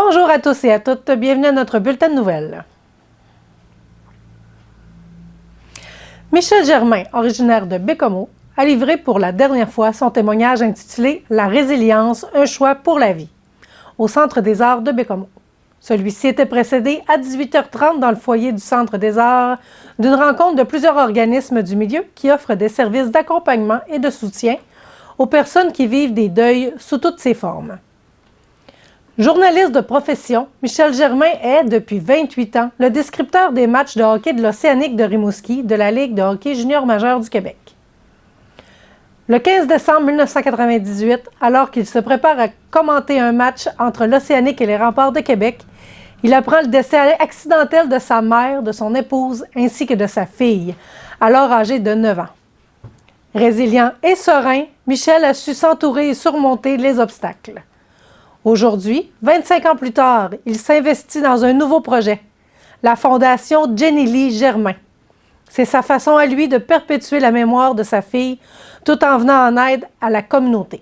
Bonjour à tous et à toutes, bienvenue à notre bulletin de nouvelles. Michel Germain, originaire de Bécomo, a livré pour la dernière fois son témoignage intitulé « La résilience, un choix pour la vie » au Centre des arts de Bécomo. Celui-ci était précédé à 18h30 dans le foyer du Centre des arts d'une rencontre de plusieurs organismes du milieu qui offrent des services d'accompagnement et de soutien aux personnes qui vivent des deuils sous toutes ses formes. Journaliste de profession, Michel Germain est, depuis 28 ans, le descripteur des matchs de hockey de l'Océanique de Rimouski de la Ligue de hockey junior majeur du Québec. Le 15 décembre 1998, alors qu'il se prépare à commenter un match entre l'Océanique et les Remparts de Québec, il apprend le décès accidentel de sa mère, de son épouse ainsi que de sa fille, alors âgée de 9 ans. Résilient et serein, Michel a su s'entourer et surmonter les obstacles. Aujourd'hui, 25 ans plus tard, il s'investit dans un nouveau projet, la Fondation Jenny Lee Germain. C'est sa façon à lui de perpétuer la mémoire de sa fille tout en venant en aide à la communauté.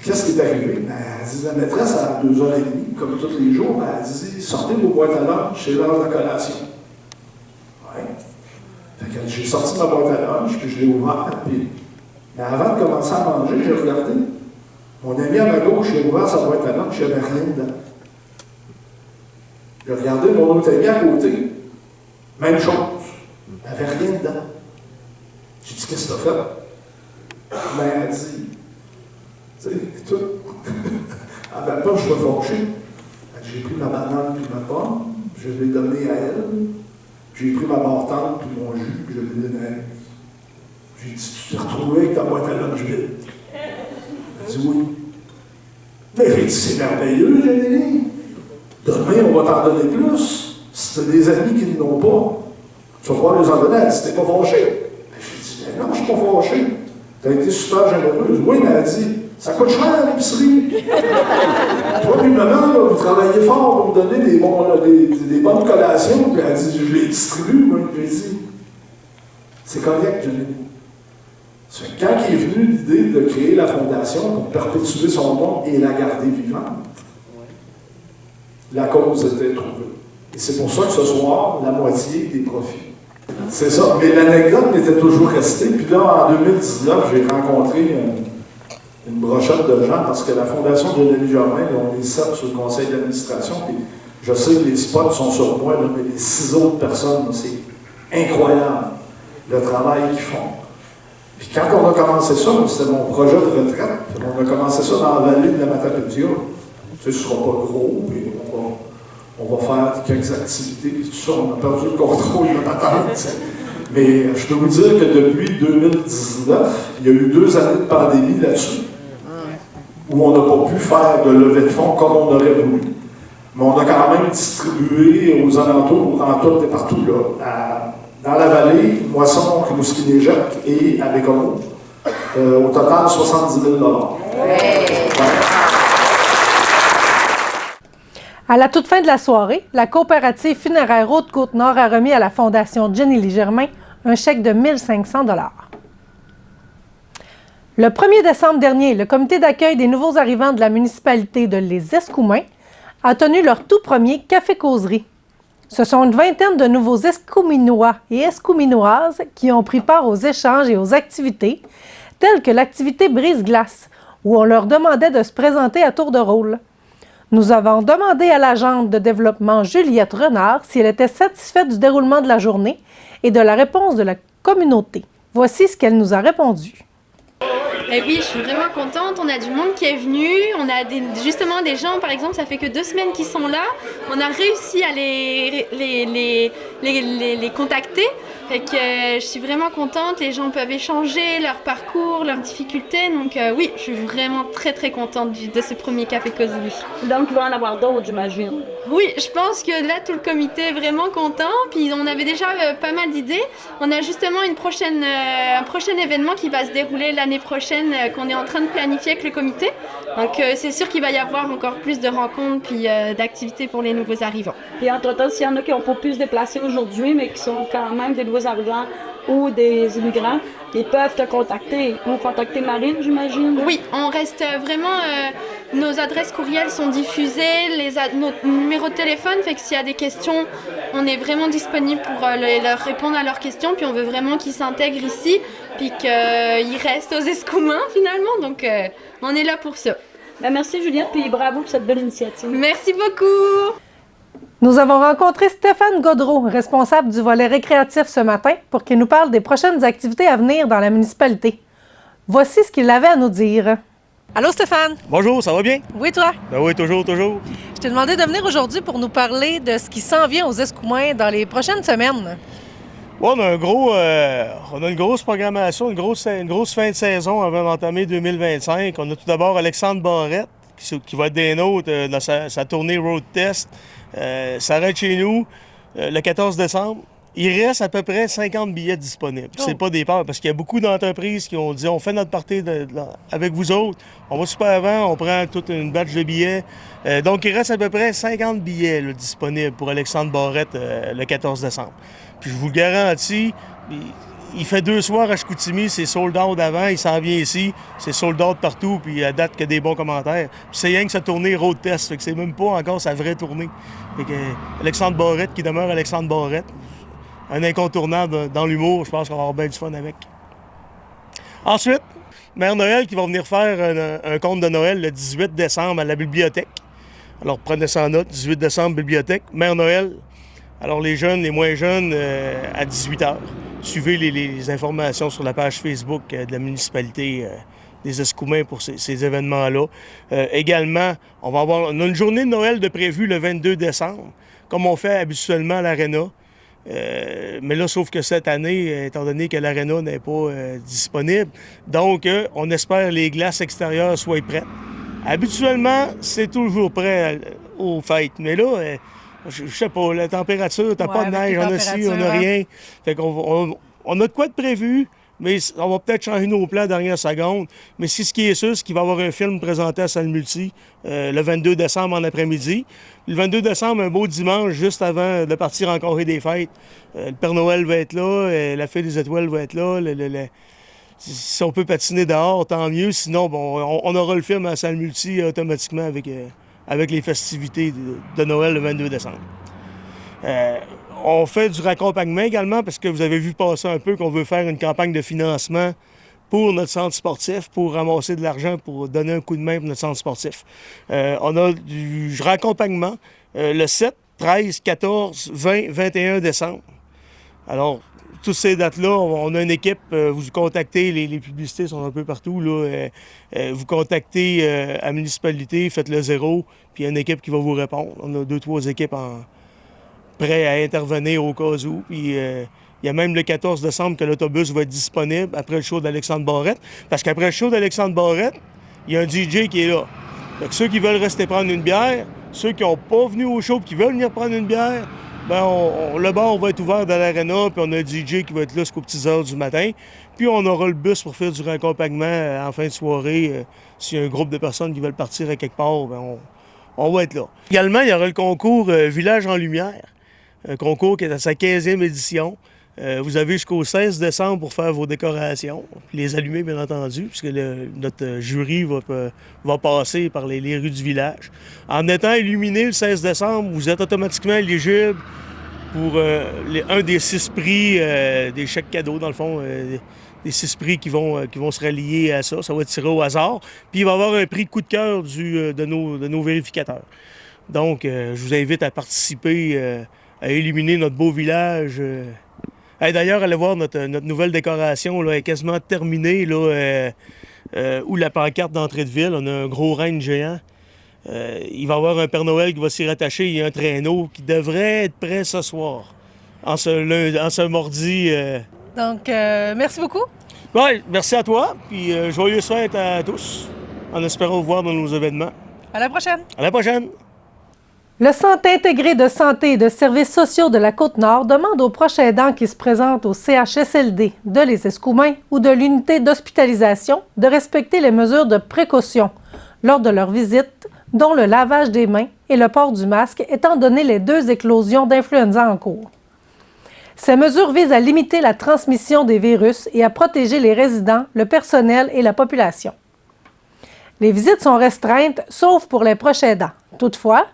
Qu'est-ce qui est arrivé? Elle dit, la maîtresse, à 2h30, comme tous les jours, elle dit, sortez vos boîtes à lunch, c'est l'heure de collation. Ouais. Fait que j'ai sorti ma boîte à lunch, puis je l'ai ouverte, puis mais avant de commencer à manger, j'ai regardé. Mon ami à ma gauche, il a ouvert sa boîte à lunch, il n'y avait rien dedans. J'ai regardé mon autre ami à côté, même chose. Il n'y avait rien dedans. J'ai dit, qu'est-ce que tu as fait? Mais elle dit, tu sais, tout. Elle n'avait pas, je suis fâché. J'ai pris ma banane et ma pomme, je l'ai donnée à elle. J'ai pris ma bartende et mon jus, puis je l'ai donné à elle. J'ai dit, tu t'es retrouvé avec ta boîte à lunch vide. Elle dit oui. Mais j'ai dit, c'est merveilleux, Jenny. Demain, on va t'en donner plus. Si tu as des amis qui ne l'ont pas, tu vas pouvoir les en donner. Elle dit, t'es pas fâché. J'ai dit, mais non, je ne suis pas fâché. Tu as été super généreuse. Oui, mais elle dit, ça coûte cher l'épicerie. Toi, puis maman, là, vous travaillez fort pour me donner des bonnes collations. Puis elle dit, je les distribue. Moi, j'ai dit, c'est correct, Jenny. Quand il est venu l'idée de créer la fondation pour perpétuer son nom et la garder vivante, la cause était trouvée. Et c'est pour ça que ce soir, la moitié des profits. C'est ça. Mais l'anecdote m'était toujours restée. Puis là, en 2019, j'ai rencontré une brochette de gens parce que la fondation de Jenny Germain, on est 7 sur le conseil d'administration. Puis je sais que les spots sont sur moi, là, mais les 6 autres personnes, c'est incroyable le travail qu'ils font. Puis quand on a commencé ça, c'était mon projet de retraite, on a commencé ça dans la vallée de la Matapédia. Tu sais, ce ne sera pas gros, puis on va faire quelques activités, puis tout ça, on a perdu le contrôle de ma tête. Mais je peux vous dire que depuis 2019, il y a eu 2 années de pandémie là-dessus, où on n'a pas pu faire de levée de fonds comme on aurait voulu. Mais on a quand même distribué aux alentours, en tout et partout, là, dans la vallée, Moisson, Rimouski-Léjec et à Bécomo, au total 70 000 $. À la toute fin de la soirée, la coopérative funéraire Haute-Côte-Nord a remis à la Fondation Jenny Lee Germain un chèque de 1 500 $. Le 1er décembre dernier, le comité d'accueil des nouveaux arrivants de la municipalité de Les Escoumins a tenu leur tout premier café-causerie. Ce sont une vingtaine de nouveaux Escouminois et Escouminoises qui ont pris part aux échanges et aux activités, telles que l'activité brise-glace, où on leur demandait de se présenter à tour de rôle. Nous avons demandé à l'agente de développement Juliette Renard si elle était satisfaite du déroulement de la journée et de la réponse de la communauté. Voici ce qu'elle nous a répondu. Oui, je suis vraiment contente. On a du monde qui est venu. On a justement des gens, par exemple, ça fait que 2 semaines qu'ils sont là. On a réussi à les contacter. Fait que je suis vraiment contente. Les gens peuvent échanger leur parcours, leurs difficultés. Donc oui, je suis vraiment très très contente de ce premier café causerie. Donc il va en avoir d'autres, j'imagine. Oui, je pense que là tout le comité est vraiment content. Puis on avait déjà pas mal d'idées. On a justement un prochain événement qui va se dérouler l'année prochaine qu'on est en train de planifier avec le comité. Donc c'est sûr qu'il va y avoir encore plus de rencontres puis d'activités pour les nouveaux arrivants. Puis entre-temps, s'il y en a qui n'ont pas pu se déplacer aujourd'hui, mais qui sont quand même des nouveaux arrivants ou des immigrants, ils peuvent te contacter. Ou contacter Marine, j'imagine. Oui, on reste vraiment nos adresses courriels sont diffusées, nos numéros de téléphone, fait que s'il y a des questions, on est vraiment disponible pour leur répondre à leurs questions, puis on veut vraiment qu'ils s'intègrent ici, puis qu'ils restent aux Escoumins finalement, donc on est là pour ça. Ben, merci Juliette, puis bravo pour cette belle initiative. Merci beaucoup! Nous avons rencontré Stéphane Gaudreau, responsable du volet récréatif ce matin, pour qu'il nous parle des prochaines activités à venir dans la municipalité. Voici ce qu'il avait à nous dire. Allô Stéphane? Bonjour, ça va bien? Oui, toi? Ben oui, toujours. Je t'ai demandé de venir aujourd'hui pour nous parler de ce qui s'en vient aux Escoumins dans les prochaines semaines. Ouais, on a une grosse programmation, une grosse fin de saison avant d'entamer 2025. On a tout d'abord Alexandre Barrette, qui va être des nôtres dans sa tournée Road Test. S'arrête chez nous le 14 décembre. Il reste à peu près 50 billets disponibles. C'est pas des peurs, parce qu'il y a beaucoup d'entreprises qui ont dit on fait notre partie avec vous autres, on va super avant, on prend toute une batch de billets. Donc, il reste à peu près 50 billets là, disponibles pour Alexandre Barrette le 14 décembre. Puis je vous le garantis, il fait 2 soirs à Chicoutimi, c'est sold out d'avant, il s'en vient ici, c'est sold out partout, puis à date que des bons commentaires. Puis c'est rien que sa tournée road test, fait que c'est même pas encore sa vraie tournée. Fait que Alexandre Barrette qui demeure Alexandre Barrette. Un incontournable dans l'humour, je pense qu'on va avoir bien du fun avec. Ensuite, Mère Noël qui va venir faire un conte de Noël le 18 décembre à la bibliothèque. Alors prenez ça en note, 18 décembre, bibliothèque, Mère Noël. Alors les jeunes, les moins jeunes, à 18h. Suivez les informations sur la page Facebook de la municipalité des Escoumins pour ces événements-là. Également, on a une journée de Noël de prévue le 22 décembre, comme on fait habituellement à l'Arena. Mais là, sauf que cette année, étant donné que l'Arena n'est pas disponible, donc on espère que les glaces extérieures soient prêtes. Habituellement, c'est toujours prêt aux fêtes, mais là, je sais pas, la température, t'as pas de neige, on a ci, on a rien. Fait qu'on on a de quoi de prévu, mais on va peut-être changer nos plans dernière seconde. Mais ce qui est sûr, c'est qu'il va y avoir un film présenté à Salle Multi le 22 décembre en après-midi. Le 22 décembre, un beau dimanche, juste avant de partir en Corée des fêtes. Le Père Noël va être là, la Fée des Étoiles va être là. Si on peut patiner dehors, tant mieux. Sinon, bon, on aura le film à Salle Multi automatiquement avec les festivités de Noël le 22 décembre. On fait du raccompagnement également parce que vous avez vu passer un peu qu'on veut faire une campagne de financement pour notre centre sportif, pour ramasser de l'argent, pour donner un coup de main pour notre centre sportif. On a du raccompagnement le 7, 13, 14, 20, 21 décembre. Alors, toutes ces dates-là, on a une équipe, vous contactez, les publicités sont un peu partout, là, vous contactez à la municipalité, faites le 0, puis il y a une équipe qui va vous répondre. On a 2-3 équipes prêtes à intervenir au cas où, puis il y a même le 14 décembre que l'autobus va être disponible après le show d'Alexandre Barrette, parce qu'après le show d'Alexandre Barrette, il y a un DJ qui est là. Donc, ceux qui veulent rester prendre une bière, ceux qui n'ont pas venu au show et qui veulent venir prendre une bière, le bar va être ouvert dans l'Arena, puis on a un DJ qui va être là jusqu'aux petites heures du matin. Puis on aura le bus pour faire du raccompagnement en fin de soirée. S'il y a un groupe de personnes qui veulent partir à quelque part, on va être là. Également, il y aura le concours Village en lumière, un concours qui est à sa 15e édition. Vous avez jusqu'au 16 décembre pour faire vos décorations, puis les allumer, bien entendu, puisque notre jury va passer par les rues du village. En étant illuminé le 16 décembre, vous êtes automatiquement éligible pour un des 6 prix, des chèques cadeaux, dans le fond, des 6 prix qui vont se relier à ça. Ça va être tiré au hasard. Puis il va y avoir un prix coup de cœur de nos vérificateurs. Donc, je vous invite à participer, à illuminer notre beau village. D'ailleurs, allez voir notre nouvelle décoration, là, est quasiment terminée, là, où la pancarte d'entrée de ville, on a un gros renne géant. Il va y avoir un Père Noël qui va s'y rattacher, il y a un traîneau qui devrait être prêt ce soir, en ce mardi. Donc, merci beaucoup. Oui, merci à toi, puis joyeuses fêtes à tous, en espérant vous voir dans nos événements. À la prochaine. À la prochaine. Le Centre intégré de santé et de services sociaux de la Côte-Nord demande aux proches aidants qui se présentent au CHSLD de Les Escoumins ou de l'unité d'hospitalisation de respecter les mesures de précaution lors de leur visite, dont le lavage des mains et le port du masque, étant donné les 2 éclosions d'influenza en cours. Ces mesures visent à limiter la transmission des virus et à protéger les résidents, le personnel et la population. Les visites sont restreintes, sauf pour les proches aidants. Toutefois,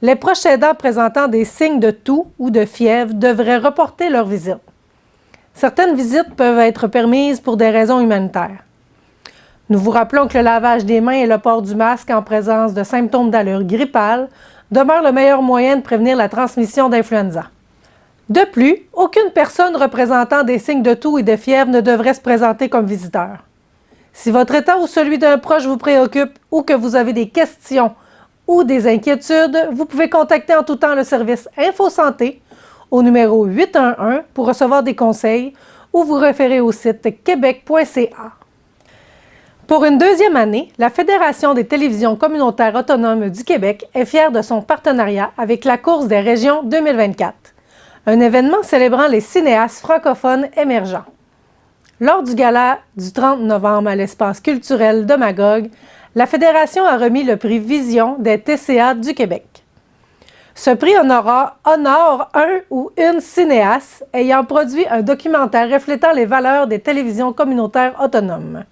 les proches aidants présentant des signes de toux ou de fièvre devraient reporter leur visite. Certaines visites peuvent être permises pour des raisons humanitaires. Nous vous rappelons que le lavage des mains et le port du masque en présence de symptômes d'allure grippale demeurent le meilleur moyen de prévenir la transmission d'influenza. De plus, aucune personne représentant des signes de toux et de fièvre ne devrait se présenter comme visiteur. Si votre état ou celui d'un proche vous préoccupe ou que vous avez des questions ou des inquiétudes, vous pouvez contacter en tout temps le service InfoSanté au numéro 811 pour recevoir des conseils ou vous référer au site québec.ca. Pour une deuxième année, la Fédération des télévisions communautaires autonomes du Québec est fière de son partenariat avec la Course des régions 2024, un événement célébrant les cinéastes francophones émergents. Lors du gala du 30 novembre à l'espace culturel de Magog, la Fédération a remis le prix Vision des TCA du Québec. Ce prix honore un ou une cinéaste ayant produit un documentaire reflétant les valeurs des télévisions communautaires autonomes.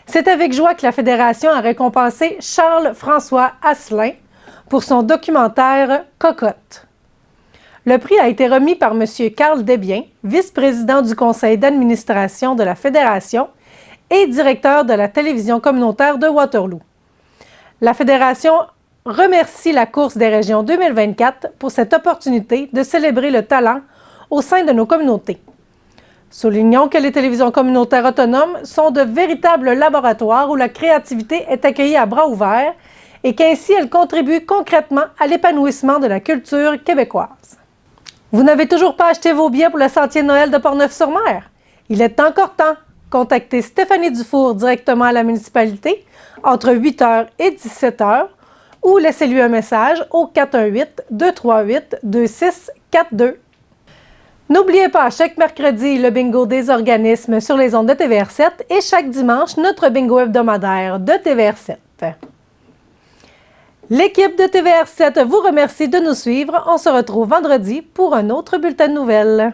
C'est avec joie que la Fédération a récompensé Charles-François Asselin pour son documentaire « Cocotte ». Le prix a été remis par M. Carl Desbiens, vice-président du conseil d'administration de la Fédération et directeur de la télévision communautaire de Waterloo. La Fédération remercie la Course des régions 2024 pour cette opportunité de célébrer le talent au sein de nos communautés. Soulignons que les télévisions communautaires autonomes sont de véritables laboratoires où la créativité est accueillie à bras ouverts et qu'ainsi elles contribuent concrètement à l'épanouissement de la culture québécoise. Vous n'avez toujours pas acheté vos billets pour le Sentier de Noël de Portneuf-sur-Mer? Il est encore temps. Contactez Stéphanie Dufour directement à la municipalité entre 8h et 17h ou laissez-lui un message au 418-238-2642. N'oubliez pas, chaque mercredi, le bingo des organismes sur les ondes de TVR7 et chaque dimanche, notre bingo hebdomadaire de TVR7. L'équipe de TVR7 vous remercie de nous suivre. On se retrouve vendredi pour un autre bulletin de nouvelles.